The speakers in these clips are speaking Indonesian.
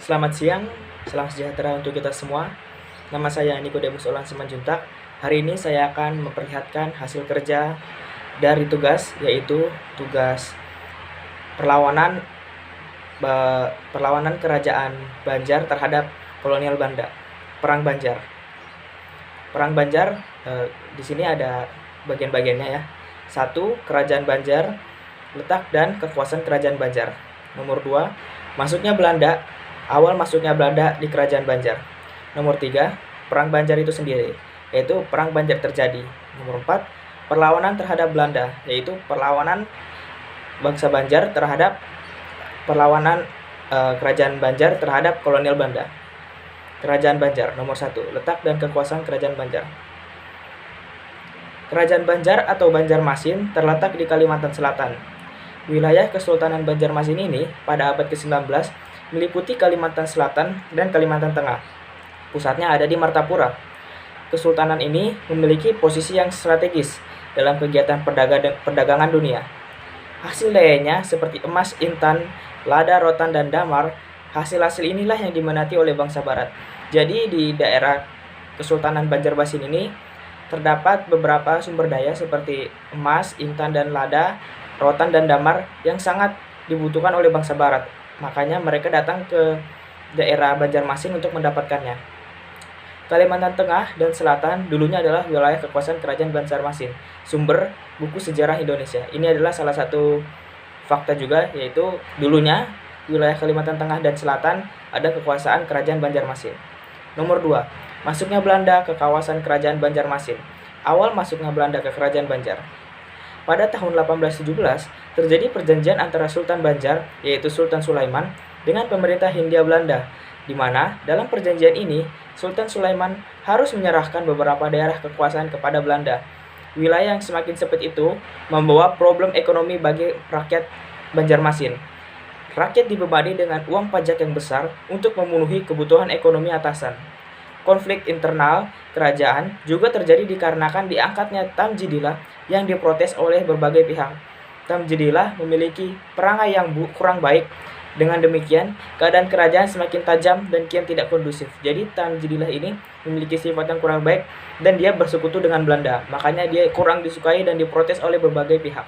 Selamat siang, salam sejahtera untuk kita semua. Nama saya Nikodemus Olan Simanjuntak. Hari ini saya akan memperlihatkan hasil kerja dari tugas, yaitu tugas perlawanan kerajaan Banjar terhadap kolonial Belanda. Perang Banjar. Perang Banjar di sini ada bagian-bagiannya ya. 1. Kerajaan Banjar, letak dan kekuasaan kerajaan Banjar. Nomor 2. Awal masuknya Belanda di kerajaan Banjar. Nomor 3. Perang Banjar itu sendiri, yaitu perang Banjar terjadi. Nomor 4. Perlawanan terhadap Belanda, yaitu perlawanan bangsa Banjar terhadap kerajaan Banjar terhadap kolonial Belanda. Kerajaan Banjar, nomor 1. Letak dan kekuasaan kerajaan Banjar. Kerajaan Banjar atau Banjarmasin terletak di Kalimantan Selatan. Wilayah Kesultanan Banjarmasin ini pada abad ke-19 meliputi Kalimantan Selatan dan Kalimantan Tengah. Pusatnya ada di Martapura. Kesultanan ini memiliki posisi yang strategis dalam kegiatan perdagangan dunia. Hasil dayanya seperti emas, intan, lada, rotan, dan damar, hasil-hasil inilah yang diminati oleh bangsa Barat. Jadi di daerah Kesultanan Banjarmasin ini terdapat beberapa sumber daya seperti emas, intan, dan lada, rotan, dan damar yang sangat dibutuhkan oleh bangsa Barat. Makanya mereka datang ke daerah Banjarmasin untuk mendapatkannya. Kalimantan Tengah dan Selatan dulunya adalah wilayah kekuasaan kerajaan Banjarmasin. Sumber buku sejarah Indonesia. Ini adalah salah satu fakta juga, yaitu dulunya wilayah Kalimantan Tengah dan Selatan ada kekuasaan kerajaan Banjarmasin. Nomor 2. Masuknya Belanda ke kawasan kerajaan Banjarmasin. Awal masuknya Belanda ke kerajaan Banjar. Pada tahun 1817, terjadi perjanjian antara Sultan Banjar, yaitu Sultan Sulaiman, dengan pemerintah Hindia Belanda, di mana dalam perjanjian ini, Sultan Sulaiman harus menyerahkan beberapa daerah kekuasaan kepada Belanda. Wilayah yang semakin sempit itu membawa problem ekonomi bagi rakyat Banjarmasin. Rakyat dibebani dengan uang pajak yang besar untuk memenuhi kebutuhan ekonomi atasan. Konflik internal kerajaan juga terjadi dikarenakan diangkatnya Tamjidillah yang diprotes oleh berbagai pihak. Tamjidillah memiliki perangai yang kurang baik. Dengan demikian, keadaan kerajaan semakin tajam dan kian tidak kondusif. Jadi Tamjidillah ini memiliki sifat yang kurang baik dan dia bersekutu dengan Belanda. Makanya dia kurang disukai dan diprotes oleh berbagai pihak.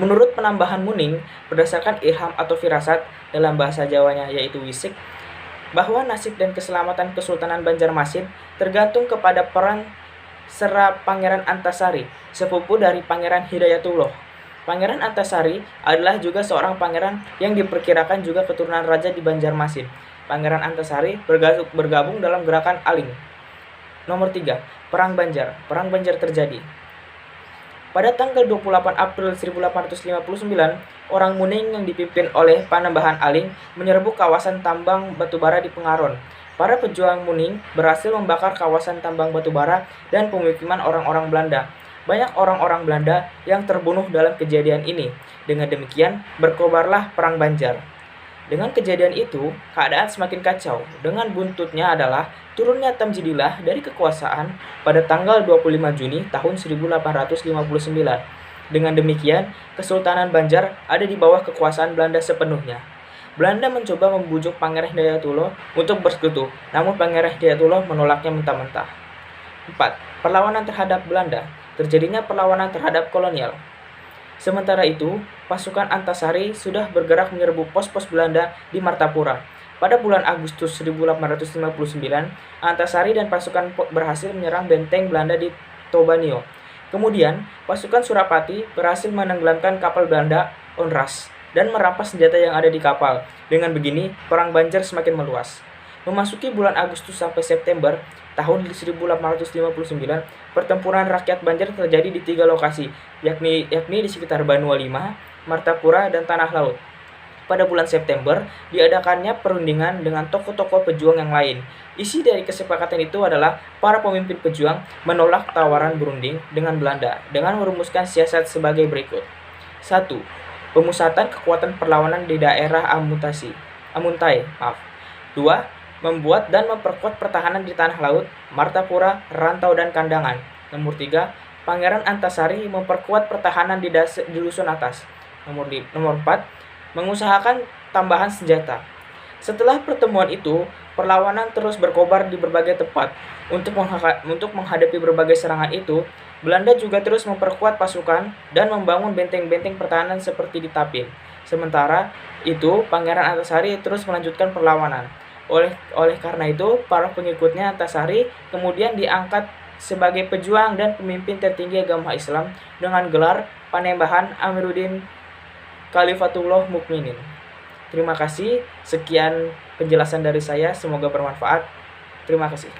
Menurut penambahan Muning, berdasarkan ilham atau firasat dalam bahasa Jawanya yaitu wisik, bahwa nasib dan keselamatan Kesultanan Banjarmasin tergantung kepada peran serta Pangeran Antasari, sepupu dari Pangeran Hidayatullah. Pangeran Antasari adalah juga seorang pangeran yang diperkirakan juga keturunan raja di Banjarmasin. Pangeran Antasari bergabung dalam gerakan Aling. Nomor 3. Perang Banjar. Perang Banjar terjadi pada tanggal 28 April 1859, orang Muning yang dipimpin oleh Panembahan Aling menyerbu kawasan tambang batubara di Pengaron. Para pejuang Muning berhasil membakar kawasan tambang batubara dan pemukiman orang-orang Belanda. Banyak orang-orang Belanda yang terbunuh dalam kejadian ini. Dengan demikian, berkobarlah Perang Banjar. Dengan kejadian itu, keadaan semakin kacau. Dengan buntutnya adalah turunnya Tamjidillah dari kekuasaan pada tanggal 25 Juni tahun 1859. Dengan demikian, Kesultanan Banjar ada di bawah kekuasaan Belanda sepenuhnya. Belanda mencoba membujuk Pangeran Hidayatullah untuk bersekutu, namun Pangeran Hidayatullah menolaknya mentah-mentah. 4. Perlawanan terhadap Belanda. Terjadinya perlawanan terhadap kolonial. Sementara itu, pasukan Antasari sudah bergerak menyerbu pos-pos Belanda di Martapura. Pada bulan Agustus 1859, Antasari dan pasukan berhasil menyerang benteng Belanda di Tobanio. Kemudian, pasukan Surapati berhasil menenggelamkan kapal Belanda Onras dan merampas senjata yang ada di kapal. Dengan begini, Perang Banjar semakin meluas. Memasuki bulan Agustus sampai September tahun 1859, pertempuran rakyat Banjar terjadi di 3 lokasi, yakni di sekitar Banua V, Martapura, dan Tanah Laut. Pada bulan September, diadakannya perundingan dengan tokoh-tokoh pejuang yang lain. Isi dari kesepakatan itu adalah para pemimpin pejuang menolak tawaran berunding dengan Belanda dengan merumuskan siasat sebagai berikut. 1. Pemusatan kekuatan perlawanan di daerah Amuntai. 2. Membuat dan memperkuat pertahanan di Tanah Laut, Martapura, Rantau, dan Kandangan. Nomor 3. Pangeran Antasari memperkuat pertahanan di Dusun Atas. Nomor 4. Mengusahakan tambahan senjata. Setelah pertemuan itu, perlawanan terus berkobar di berbagai tempat. Untuk menghadapi berbagai serangan itu, Belanda juga terus memperkuat pasukan dan membangun benteng-benteng pertahanan seperti di Tapin. Sementara itu, Pangeran Antasari terus melanjutkan perlawanan. Oleh karena itu, para pengikutnya Antasari kemudian diangkat sebagai pejuang dan pemimpin tertinggi agama Islam dengan gelar Panembahan Amiruddin Khalifatullah Mukminin. Terima kasih, sekian penjelasan dari saya, semoga bermanfaat. Terima kasih.